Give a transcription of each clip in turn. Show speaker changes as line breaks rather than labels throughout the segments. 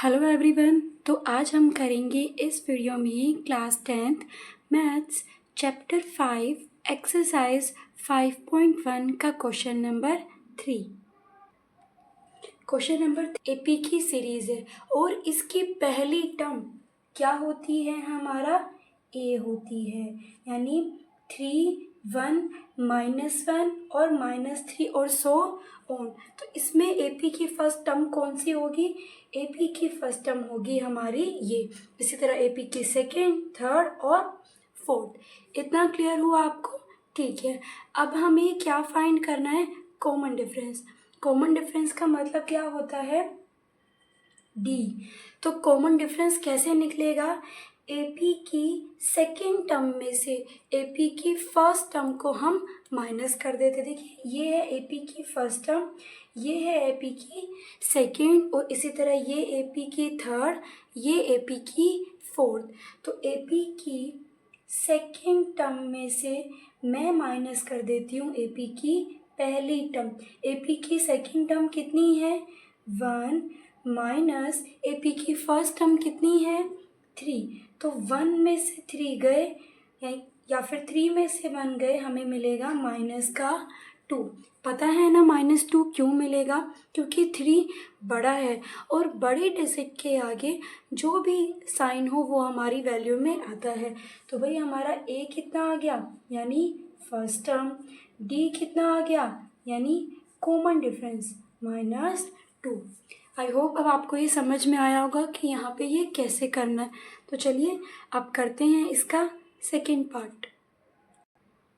Hello everyone. तो आज हम करेंगे इस वीडियो में class 10th maths chapter 5 exercise 5.1 का question number 3। Question number AP की सीरीज़ है और इसकी पहली टर्म क्या होती है, हमारा ए होती है, यानी 3, 1, -1 और -3 और सो ऑन। तो इसमें एपी की फर्स्ट टर्म कौन सी होगी? एपी की फर्स्ट टर्म होगी हमारी ये। इसी तरह एपी की सेकेंड, थर्ड और फोर्थ। इतना क्लियर हुआ आपको? ठीक है। अब हमें क्या फाइंड करना है? Common difference. कॉमन डिफरेंस का मतलब क्या होता है? डी। तो कॉमन डिफरेंस कैसे निकलेगा? एपी की सेकेंड टर्म में से एपी की फर्स्ट टर्म को हम माइनस कर देते। देखिए, ये है एपी की फर्स्ट टर्म, ये है एपी की सेकेंड और इसी तरह ये एपी की थर्ड, ये एपी की फोर्थ। तो एपी की सेकेंड टर्म में से मैं माइनस कर देती हूँ एपी की पहली टर्म। एपी की सेकेंड टर्म कितनी है? 1 माइनस एपी की फर्स्ट टर्म कितनी है? 3। तो 1 में से 3 गए या फिर 3 में से 1 गए, हमें मिलेगा -2। पता है ना -2 क्यों मिलेगा? क्योंकि 3 बड़ा है और बड़े डिजिट के आगे जो भी साइन हो वो हमारी वैल्यू में आता है। तो भाई हमारा ए कितना आ गया, यानी फर्स्ट टर्म। डी कितना आ गया, यानी कॉमन डिफरेंस -2। आई होप अब आपको ये समझ में आया होगा कि यहाँ पे ये कैसे करना है। तो चलिए अब करते हैं इसका सेकेंड पार्ट।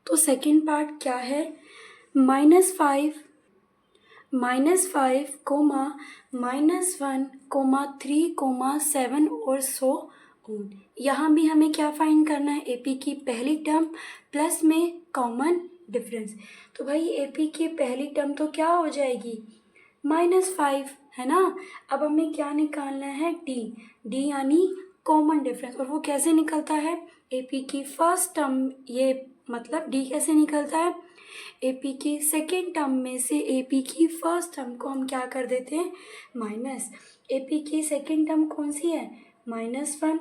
तो सेकेंड पार्ट क्या है? -5 कोमा -1 कोमा 3 कोमा 7 और सो ऑन। यहाँ भी हमें क्या फाइंड करना है? एपी की पहली टर्म प्लस में कॉमन डिफरेंस। तो भाई एपी की पहली टर्म तो क्या हो जाएगी? -5 है ना। अब हमें क्या निकालना है? डी यानी कॉमन डिफरेंस। और वो कैसे निकलता है? एपी की फर्स्ट टर्म, ये मतलब डी कैसे निकलता है? एपी की सेकेंड टर्म में से एपी की फर्स्ट टर्म को हम क्या कर देते हैं? माइनस। एपी की सेकेंड टर्म कौन सी है? -1,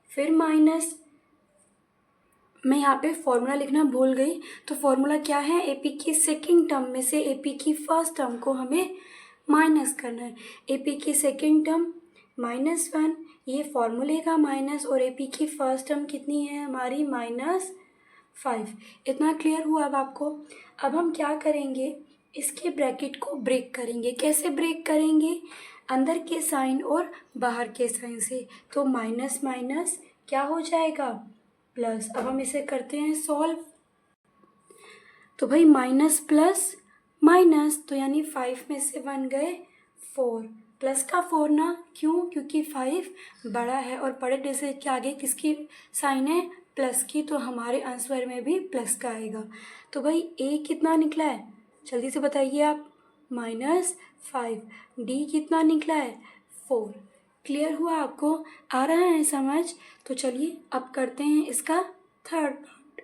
फिर माइनस। मैं यहाँ पे फॉर्मूला लिखना भूल गई। तो फॉर्मूला क्या है? एपी की सेकेंड टर्म में से एपी की फर्स्ट टर्म को हमें माइनस करना है। एपी की सेकेंड टर्म -1, ये फॉर्मूले का माइनस, और एपी की फर्स्ट टर्म कितनी है हमारी? -5। इतना क्लियर हुआ अब आपको? अब हम क्या करेंगे? इसके ब्रैकेट को ब्रेक करेंगे। कैसे ब्रेक करेंगे? अंदर के साइन और बाहर के साइन से। तो माइनस माइनस क्या हो जाएगा? प्लस। अब हम इसे करते हैं सॉल्व। तो भाई माइनस प्लस माइनस, तो यानी 5 में से 1 गए 4, प्लस का 4 ना। क्यों? क्योंकि 5 बड़ा है और बड़े डिजिट के आगे किसकी साइन है? प्लस की। तो हमारे आंसर में भी प्लस का आएगा। तो भाई ए कितना निकला है? जल्दी से बताइए आप। -5। डी कितना निकला है? 4। क्लियर हुआ आपको? आ रहा है समझ? तो चलिए अब करते हैं इसका थर्ड पार्ट।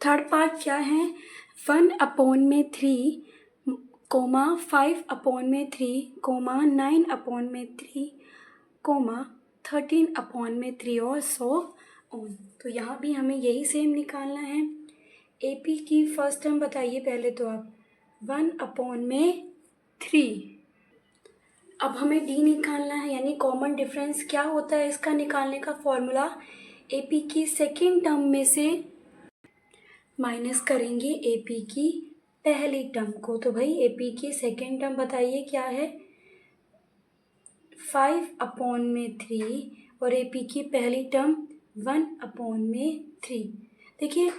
थर्ड पार्ट क्या है? 1/3 कोमा 5/3 कोमा 9/3 कोमा 13/3 और सो ऑन। तो यहाँ भी हमें यही सेम निकालना है। एपी की फर्स्ट टर्म बताइए पहले तो आप। 1/3। अब हमें डी निकालना है, यानी कॉमन डिफरेंस। क्या होता है इसका निकालने का फॉर्मूला? एपी की सेकेंड टर्म में से माइनस करेंगे एपी की पहली टर्म को। तो भाई एपी की सेकेंड टर्म बताइए क्या है? 5/3 और एपी की पहली टर्म 1/3। देखिए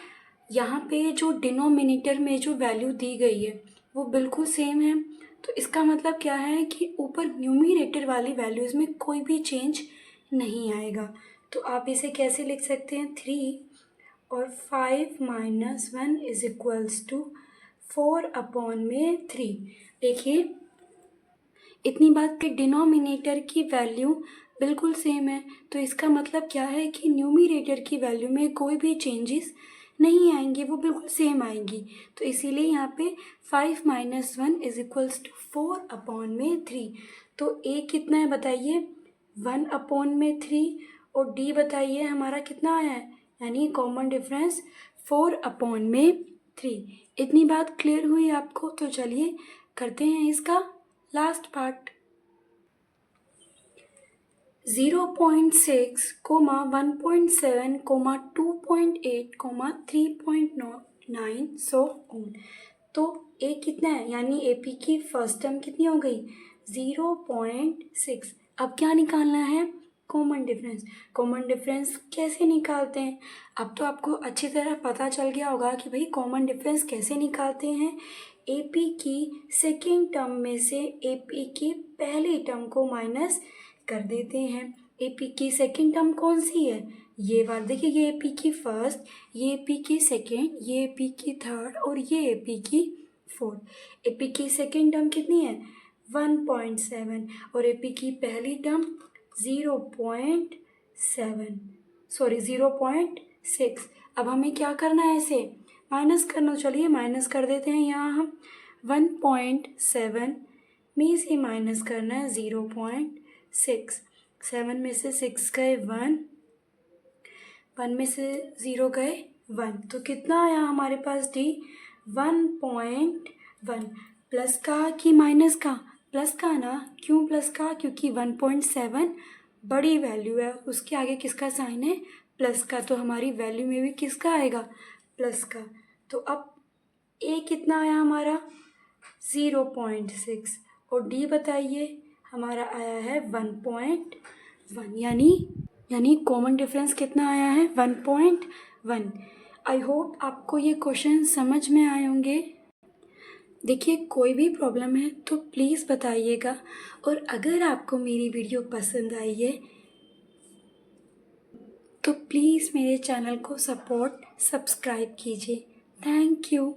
यहाँ पे जो डिनोमिनेटर में जो वैल्यू दी गई है वो बिल्कुल सेम है। तो इसका मतलब क्या है कि ऊपर न्यूमरेटर वाली वैल्यूज़ में कोई भी चेंज नहीं आएगा। तो आप इसे कैसे लिख सकते हैं? 3 और 5 - 1 = 4/3। देखिए इतनी बात कि डिनोमिनेटर की वैल्यू बिल्कुल सेम है। तो इसका मतलब क्या है कि न्यूमरेटर की वैल्यू में कोई भी चेंजेस नहीं आएंगी, वो बिल्कुल सेम आएंगी। तो इसीलिए यहाँ पे 5 - 1 = 4/3। तो ए कितना है बताइए, 1/3, और डी बताइए हमारा कितना आया है, यानी कॉमन डिफरेंस 4/3। इतनी बात क्लियर हुई आपको? तो चलिए करते हैं इसका लास्ट पार्ट। 0.6, 1.7, 2.8, 3.9 so on. तो ए कितना है, यानी एपी की फर्स्ट टर्म कितनी हो गई, 0.6। अब क्या निकालना है, कॉमन डिफरेंस। कॉमन डिफरेंस कैसे निकालते हैं, अब तो आपको अच्छी तरह पता चल गया होगा कि भाई कॉमन डिफरेंस कैसे निकालते हैं। एपी की सेकेंड टर्म में से एपी की पहली टर्म को माइनस कर देते हैं। एपी की सेकेंड टर्म कौन सी है, ये वाला, देखिए ये एपी की फर्स्ट, ये एपी की सेकेंड, ये एपी की थर्ड और ये एपी की फोर्थ। एपी की सेकेंड टर्म कितनी है, 1.7, और एपी की पहली टर्म 0.6। अब हमें क्या करना है, इसे माइनस करना। चलिए माइनस कर देते हैं। यहाँ हम 1.7 में से माइनस करना है 0.6। 7 में से 6 गए 1, 1 में से 0 गए 1, तो कितना आया हमारे पास डी, 1.1। प्लस का कि माइनस का, प्लस का ना, क्यों प्लस का, क्योंकि 1.7 बड़ी वैल्यू है, उसके आगे किसका साइन है, प्लस का, तो हमारी वैल्यू में भी किसका आएगा, प्लस का। तो अब ए कितना आया हमारा, 0.6, और डी बताइए हमारा आया है 1.1, यानी कॉमन डिफरेंस कितना आया है, 1.1। आई होप आपको ये क्वेश्चन समझ में आए होंगे। देखिए कोई भी प्रॉब्लम है तो प्लीज़ बताइएगा, और अगर आपको मेरी वीडियो पसंद आई है तो प्लीज़ मेरे चैनल को सब्सक्राइब कीजिए। Thank you.